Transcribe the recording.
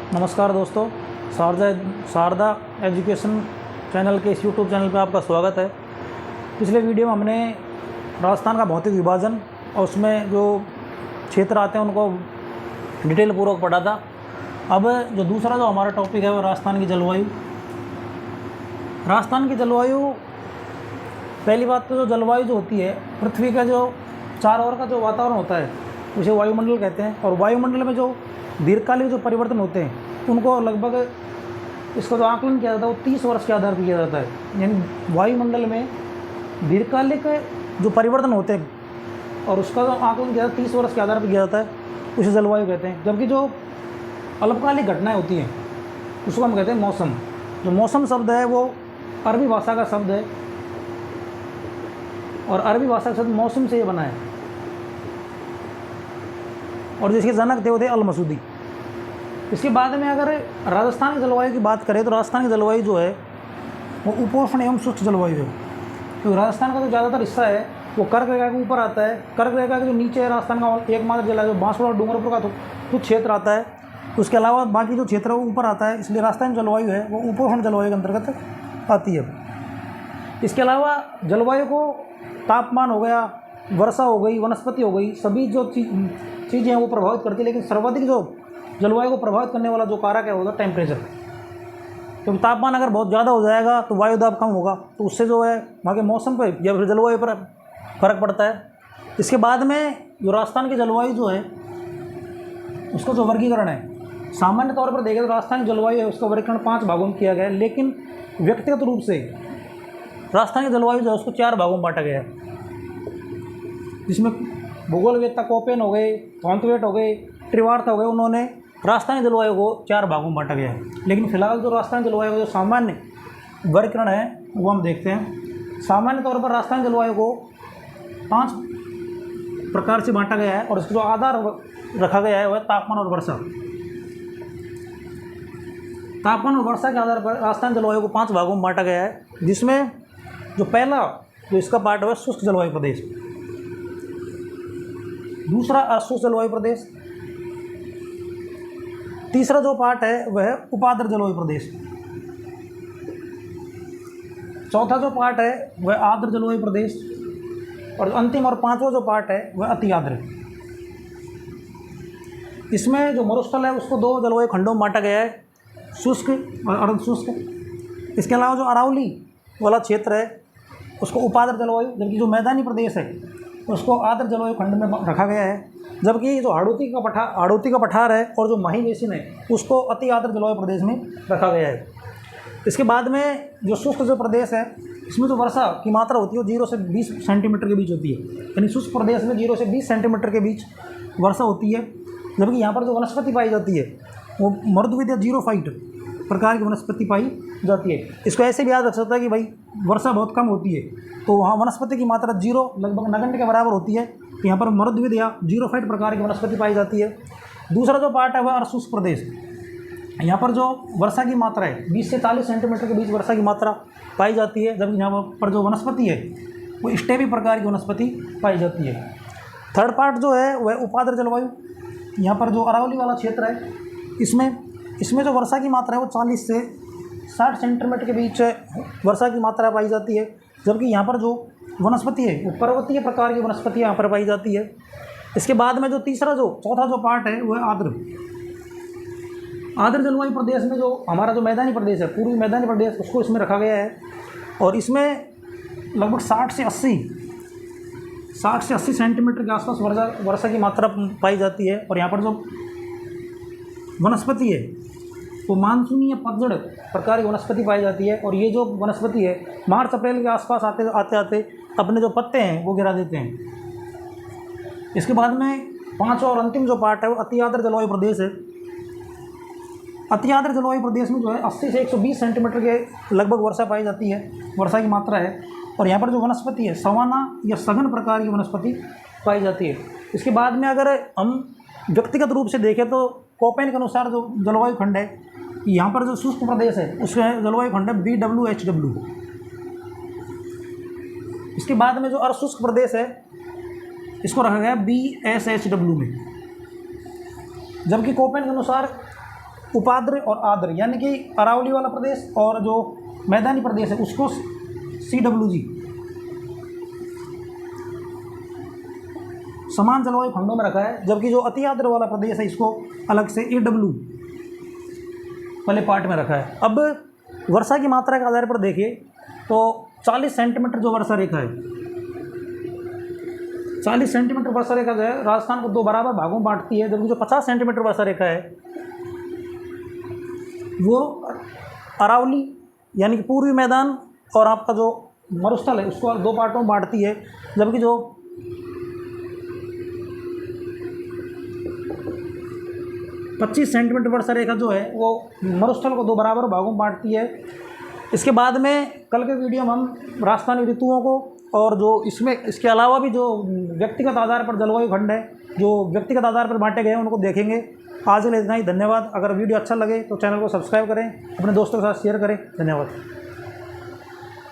नमस्कार दोस्तों, Sharda education channel के इस यूट्यूब चैनल पर आपका स्वागत है। पिछले वीडियो में हमने राजस्थान का भौतिक विभाजन और उसमें जो क्षेत्र आते हैं उनको डिटेल पूर्वक पढ़ा था। अब जो दूसरा जो हमारा टॉपिक है वो राजस्थान की जलवायु। राजस्थान की जलवायु, पहली बात तो जो जलवायु जो होती है, पृथ्वी का जो चारों ओर का जो वातावरण होता है उसे वायुमंडल कहते हैं। और वायुमंडल में जो दीर्घकालिक जो परिवर्तन होते हैं उनको लगभग इसका जो आकलन किया जाता है वो 30 वर्ष के आधार पर किया जाता है। यानी वायुमंडल में दीर्घकालिक जो परिवर्तन होते हैं और उसका जो आकलन किया जाता है 30 वर्ष के आधार पर किया जाता है, उसे जलवायु कहते हैं। जबकि जो अल्पकालिक घटनाएं होती हैं उसको हम कहते हैं मौसम। जो मौसम शब्द है वो अरबी भाषा का शब्द है और अरबी भाषा का शब्द मौसम से ये बना है और जिसके जनक थे वो थे अल मसूदी। इसके बाद में अगर राजस्थान की जलवायु की बात करें तो राजस्थान की जलवायु जो है वो उपोष्ण एवं शुष्क जलवायु है। तो राजस्थान का जो ज़्यादातर हिस्सा है वो कर्क रेखा के ऊपर आता है। कर्क रेखा के जो नीचे है राजस्थान का एकमात्र जिला जो बांसवाड़ा और डूंगरपुर का कुछ क्षेत्र आता है। उसके अलावा बाकी जो क्षेत्र है वो ऊपर आता है, इसलिए राजस्थान की जलवायु है वो उपोष्ण जलवायु के अंतर्गत आती है। इसके अलावा जलवायु को तापमान हो गया, वर्षा हो गई, वनस्पति हो गई, सभी जो चीज़ें हैं वो प्रभावित करती है। लेकिन सर्वाधिक जो जलवायु को प्रभावित करने वाला जो कारक है वो होता है टेम्परेचर। क्योंकि तापमान अगर बहुत ज़्यादा हो जाएगा तो वायु दाब कम होगा, तो उससे जो है वहाँ के मौसम पर या फिर जलवायु पर फर्क पड़ता है। इसके बाद में जो राजस्थान की जलवायु जो है उसका जो वर्गीकरण है, सामान्य तौर पर देखें तो राजस्थान की जलवायु है उसका वर्गीकरण 5 भागों में किया गया है। लेकिन व्यक्तिगत रूप से राजस्थान की जलवायु जो है उसको 4 भागों में बांटा गया है, जिसमें भूगोलवेत्ता कोपेन हो गए, थॉर्नथवेट हो गए, ट्रिवार्थ हो गए, उन्होंने राजस्थानी जलवायु को 4 भागों में बांटा गया है। लेकिन फिलहाल जो राजस्थान जलवायु का जो सामान्य वर्गीकरण है वो हम देखते हैं। सामान्य तौर पर राजस्थान जलवायु को 5 प्रकार से बांटा गया है और इसका जो आधार रखा गया है वह तापमान और वर्षा। तापमान और वर्षा के आधार पर राजस्थान जलवायु को 5 भागों में बांटा गया है, जिसमें जो पहला जो इसका पार्ट है वह शुष्क जलवायु प्रदेश, दूसरा अशुष्क जलवायु प्रदेश, तीसरा जो पार्ट है वह उपाद्र जलवायु प्रदेश, चौथा जो पार्ट है वह आर्द्र जलवायु प्रदेश और अंतिम और 5वां जो पार्ट है वह अति आर्द्र। इसमें जो मरुस्थल है उसको 2 जलवायु खंडों में बांटा गया है, शुष्क और अर्ध शुष्क। इसके अलावा जो अरावली वाला क्षेत्र है उसको उपाद्र जलवायु, जबकि जो मैदानी प्रदेश है उसको आर्द्र जलवायु खंड में रखा गया है। जबकि जो हाड़ौती का पठार है और जो माही बेसिन है उसको अति आर्द्र जलवायु प्रदेश में रखा गया है। इसके बाद में जो शुष्क जो प्रदेश है इसमें जो वर्षा की मात्रा होती है वो 0 से 20 सेंटीमीटर के बीच होती है। यानी शुष्क प्रदेश में 0 से 20 सेंटीमीटर के बीच वर्षा होती है। जबकि यहाँ पर जो वनस्पति पाई जाती है वो मरुद्विद या जीरोफाइट प्रकार की वनस्पति पाई जाती है। इसको ऐसे भी याद रख सकता है कि भाई वर्षा बहुत कम होती है तो वहाँ वनस्पति की मात्रा 0 लगभग नगण्य के बराबर होती है, तो यहाँ पर मरुद्विद या जीरोफाइट प्रकार की वनस्पति पाई जाती है। दूसरा जो पार्ट है वह अर्धशुष्क प्रदेश। यहाँ पर जो वर्षा की मात्रा है 20 से 40 सेंटीमीटर के बीच वर्षा की मात्रा पाई जाती है, जबकि यहाँ पर जो वनस्पति है वो स्टेपी प्रकार की वनस्पति पाई जाती है। थर्ड पार्ट जो है वह उपाद्र जलवायु। यहाँ पर जो अरावली वाला क्षेत्र है इसमें जो वर्षा की मात्रा है वो 40 से 60 सेंटीमीटर के बीच वर्षा की मात्रा पाई जाती है। जबकि यहाँ पर जो वनस्पति है वो पर्वतीय प्रकार की वनस्पति यहाँ पर पाई जाती है। इसके बाद में जो चौथा जो पार्ट है वह आर्द्र जलवायु प्रदेश में जो हमारा जो मैदानी प्रदेश है, पूर्वी मैदानी प्रदेश, उसको इसमें रखा गया है और इसमें लगभग 60 से 80 सेंटीमीटर के आसपास वर्षा की मात्रा पाई जाती है। और यहाँ पर जो वनस्पति है वो मानसूनी या पतझड़ प्रकार की वनस्पति पाई जाती है और ये जो वनस्पति है मार्च अप्रैल के आसपास आते अपने जो पत्ते हैं वो गिरा देते हैं। इसके बाद में 5वां और अंतिम जो पार्ट है वो अति आर्द्र जलवायु प्रदेश है। अति आर्द्र जलवायु प्रदेश में जो है 80 से 120 सेंटीमीटर के लगभग वर्षा पाई जाती है, वर्षा की मात्रा है। और यहाँ पर जो वनस्पति है सवाना या सघन प्रकार की वनस्पति पाई जाती है। इसके बाद में अगर हम व्यक्तिगत रूप से देखें तो कोपेन के अनुसार जो जलवायु खंड है, यहाँ पर जो शुष्क प्रदेश है उसका जलवायु खंड है BWHW। इसके बाद में जो अर्धशुष्क प्रदेश है इसको रखा गया BSHW में। जबकि कोपेन के अनुसार उपाद्र और आर्द्र, यानी कि अरावली वाला प्रदेश और जो मैदानी प्रदेश है उसको CWG समान जलवायु खंडों में रखा है, जबकि जो अति आर्द्र वाला प्रदेश है इसको अलग से AW वाले पार्ट में रखा है। अब वर्षा की मात्रा के आधार पर देखिए तो 40 सेंटीमीटर जो वर्षा रेखा है, 40 सेंटीमीटर वर्षा रेखा जो है राजस्थान को 2 बराबर भागों में बांटती है, जबकि जो 50 सेंटीमीटर वर्षा रेखा है वो अरावली यानी कि पूर्वी मैदान और आपका जो मरुस्थल है उसको 2 पार्टों में बांटती है, जबकि जो 25 सेंटीमीटर वर्षा रेखा जो है वो मरुस्थल को 2 बराबर भागों में बांटती है। इसके बाद में कल के वीडियो में हम राजस्थानी ऋतुओं को और जो इसमें इसके अलावा भी जो व्यक्तिगत आधार पर जलवायु खंड है जो व्यक्तिगत आधार पर बांटे गए हैं उनको देखेंगे। आज के लिए इतना ही, धन्यवाद। अगर वीडियो अच्छा लगे तो चैनल को सब्सक्राइब करें, अपने दोस्तों के साथ शेयर करें। धन्यवाद।